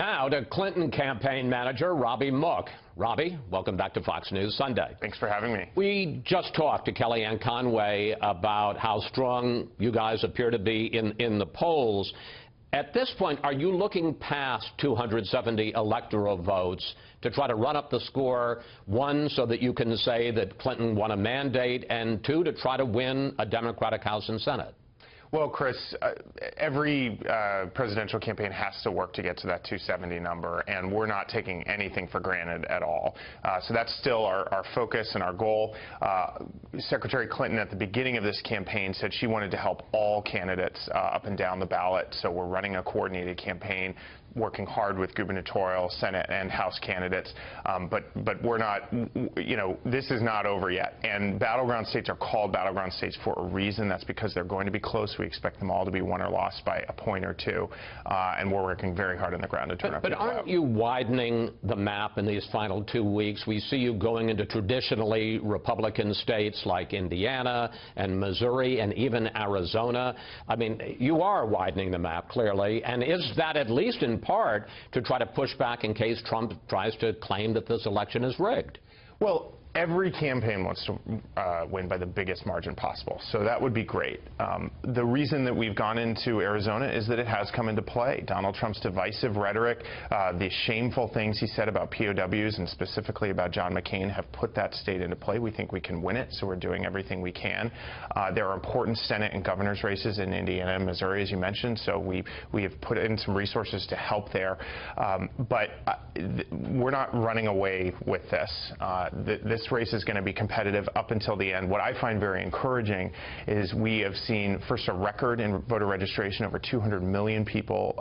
Now to Clinton campaign manager Robby Mook. Robby, welcome back to Fox News Sunday. Thanks for having me. We just talked to Kellyanne Conway about how strong you guys appear to be in the polls. At this point, are you looking past 270 electoral votes to try to run up the score, one, so that you can say that Clinton won a mandate, and two, to try to win a Democratic House and Senate? Well, Chris, every presidential campaign has to work to get to that 270 number, and we're not taking anything for granted at all. So that's still our focus and our goal. Secretary Clinton, at the beginning of this campaign, said she wanted to help all candidates up and down the ballot. So we're running a coordinated campaign, working hard with gubernatorial, Senate, and House candidates. But we're not, this is not over yet. And battleground states are called battleground states for a reason. That's because they're going to be close. We expect them all to be won or lost by a point or two. And we're working very hard on the ground to turn up. But aren't you widening the map in these final 2 weeks? We see you going into traditionally Republican states like Indiana and Missouri and even Arizona. I mean, you are widening the map, clearly. And is that at least in part to try to push back in case Trump tries to claim that this election is rigged? Well, every campaign wants to win by the biggest margin possible, so that would be great. The reason that we've gone into Arizona is that it has come into play. Donald Trump's divisive rhetoric, the shameful things he said about POWs and specifically about John McCain have put that state into play. We think we can win it, so we're doing everything we can. There are important Senate and governor's races in Indiana and Missouri, as you mentioned, so we have put in some resources to help there. But we're not running away with this. This race is going to be competitive up until the end. What I find very encouraging is we have seen first a record in voter registration. Over 200 million people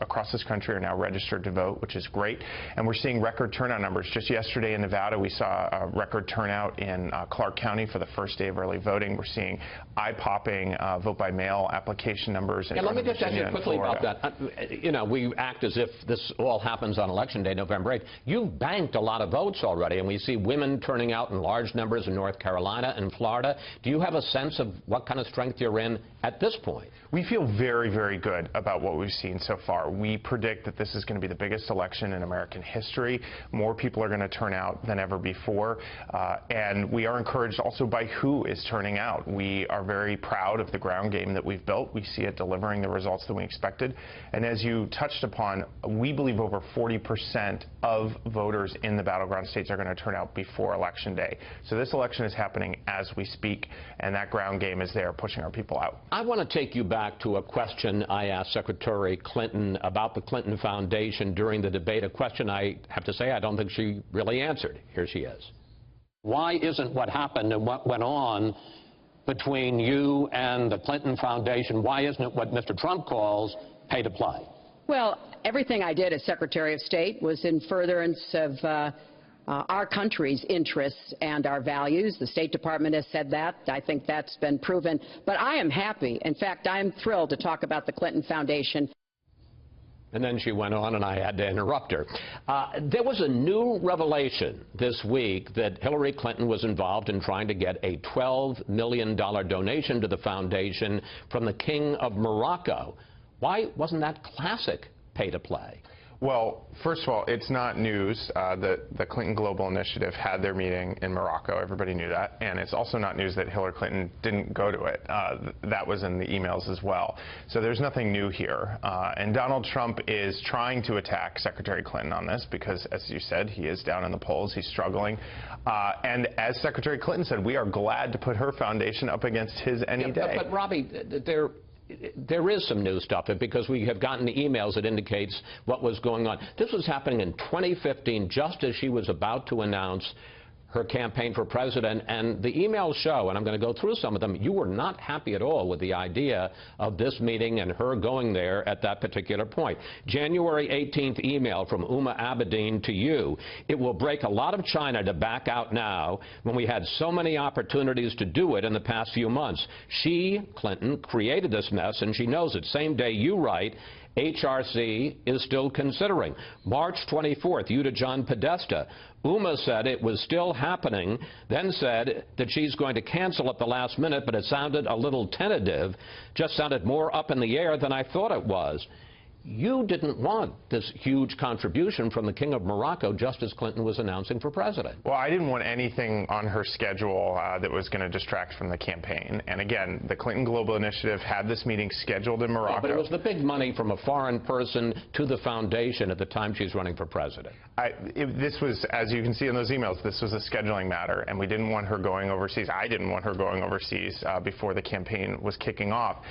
across this country are now registered to vote, which is great. And we're seeing record turnout numbers. Just yesterday in Nevada, we saw a record turnout in Clark County for the first day of early voting. We're seeing eye-popping vote-by-mail application numbers in Let me just ask you quickly about that. We act as if this all happens on Election Day, November 8th. You've banked a lot of votes already, and we see women turning out in large numbers in North Carolina and Florida. Do you have a sense of what kind of strength you're in at this point? We feel very, very good about what we've seen so far. We predict that this is going to be the biggest election in American history. More people are going to turn out than ever before. And we are encouraged also by who is turning out. We are very proud of the ground game that we've built. We see it delivering the results that we expected. And as you touched upon, we believe over 40% of voters in the battleground states are going to turn out before Election Day. So this election is happening as we speak, and that ground game is there pushing our people out. I want to take you back to a question I asked Secretary Clinton about the Clinton Foundation during the debate, a question I have to say I don't think she really answered. Here she is. Why isn't what happened and what went on between you and the Clinton Foundation, why isn't it what Mr. Trump calls pay to play? Well, everything I did as Secretary of State was in furtherance of our country's interests and our values. The State Department has said that. I think that's been proven. But I am happy. In fact, I am thrilled to talk about the Clinton Foundation. And then she went on, and I had to interrupt her. There was a new revelation this week that Hillary Clinton was involved in trying to get a $12 million donation to the foundation from the King of Morocco. Why wasn't that classic pay to play? Well, first of all, it's not news that the Clinton Global Initiative had their meeting in Morocco. Everybody knew that. And it's also not news that Hillary Clinton didn't go to it. That was in the emails as well. So there's nothing new here. And Donald Trump is trying to attack Secretary Clinton on this because, as you said, he is down in the polls. He's struggling. And as Secretary Clinton said, we are glad to put her foundation up against his any day. But Robby, there is some new stuff because we have gotten emails that indicates what was going on. This was happening in 2015, just as she was about to announce her campaign for president, and the emails show, and I'm going to go through some of them, you were not happy at all with the idea of this meeting and her going there at that particular point. January 18th email from Uma Abedin to you. It will break a lot of China to back out now when we had so many opportunities to do it in the past few months. She, Clinton, created this mess, and she knows it. Same day you write, HRC is still considering. March 24th, you to John Podesta. Uma said it was still happening, then said that she's going to cancel at the last minute, but it sounded a little tentative, just sounded more up in the air than I thought it was. you didn't want this huge contribution from the King of Morocco just as Clinton was announcing for president. Well, I didn't want anything on her schedule that was going to distract from the campaign. And again, the Clinton Global Initiative had this meeting scheduled in Morocco. But it was the big money from a foreign person to the foundation at the time she's running for president. This was, as you can see in those emails, this was a scheduling matter, and we didn't want her going overseas. I didn't want her going overseas before the campaign was kicking off.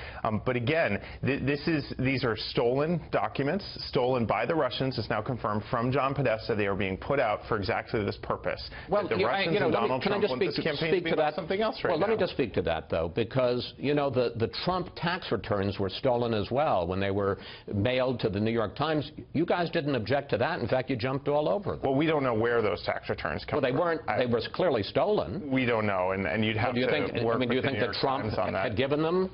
But again, these are stolen documents, stolen by the Russians. It's now confirmed from John Podesta. They are being put out for exactly this purpose. Well, the Russians and Donald Trump want this campaign to be about something else right now. Well, let me just speak to that, though, because, you know, the Trump tax returns were stolen as well when they were mailed to the New York Times. You guys didn't object to that. In fact, you jumped all over them. Well, we don't know where those tax returns come from. Well, they weren't. They were clearly stolen. We don't know, and you'd have to work with the New York Times on that. Had given them?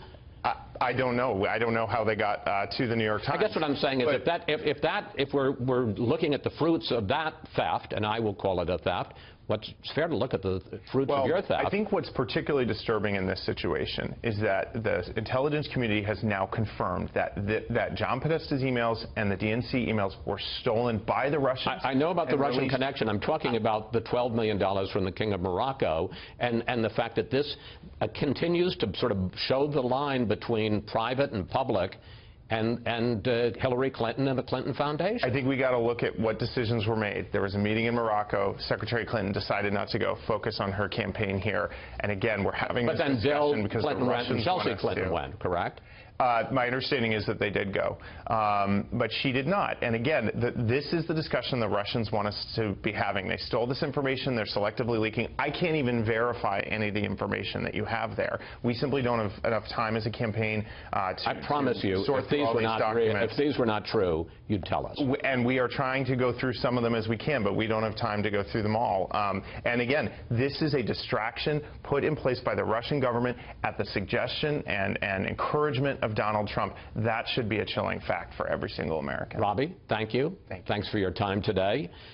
I don't know. I don't know how they got to the New York Times. I guess what I'm saying is if we're looking at the fruits of that theft, and I will call it a theft, it's fair to look at the fruits of your theft. I think what's particularly disturbing in this situation is that the intelligence community has now confirmed that John Podesta's emails and the DNC emails were stolen by the Russians. I know about the Russian connection. I'm talking about the $12 million from the King of Morocco and the fact that this continues to sort of show the line between private and public and Hillary Clinton and the Clinton Foundation. I think we got to look at what decisions were made. There was a meeting in Morocco. Secretary Clinton decided not to go, focus on her campaign here. And again, we're having this discussion because the Russians want us to. Chelsea Clinton went, correct? My understanding is that they did go, but she did not. And again, this is the discussion the Russians want us to be having. They stole this information. They're selectively leaking. I can't even verify any of the information that you have there. We simply don't have enough time as a campaign I promise you, sort through all these documents. If these were not true, you'd tell us. And we are trying to go through some of them as we can, but we don't have time to go through them all. And again, this is a distraction put in place by the Russian government at the suggestion and encouragement of Donald Trump. That should be a chilling fact for every single American. Robby, thank you. Thank you. Thanks for your time today.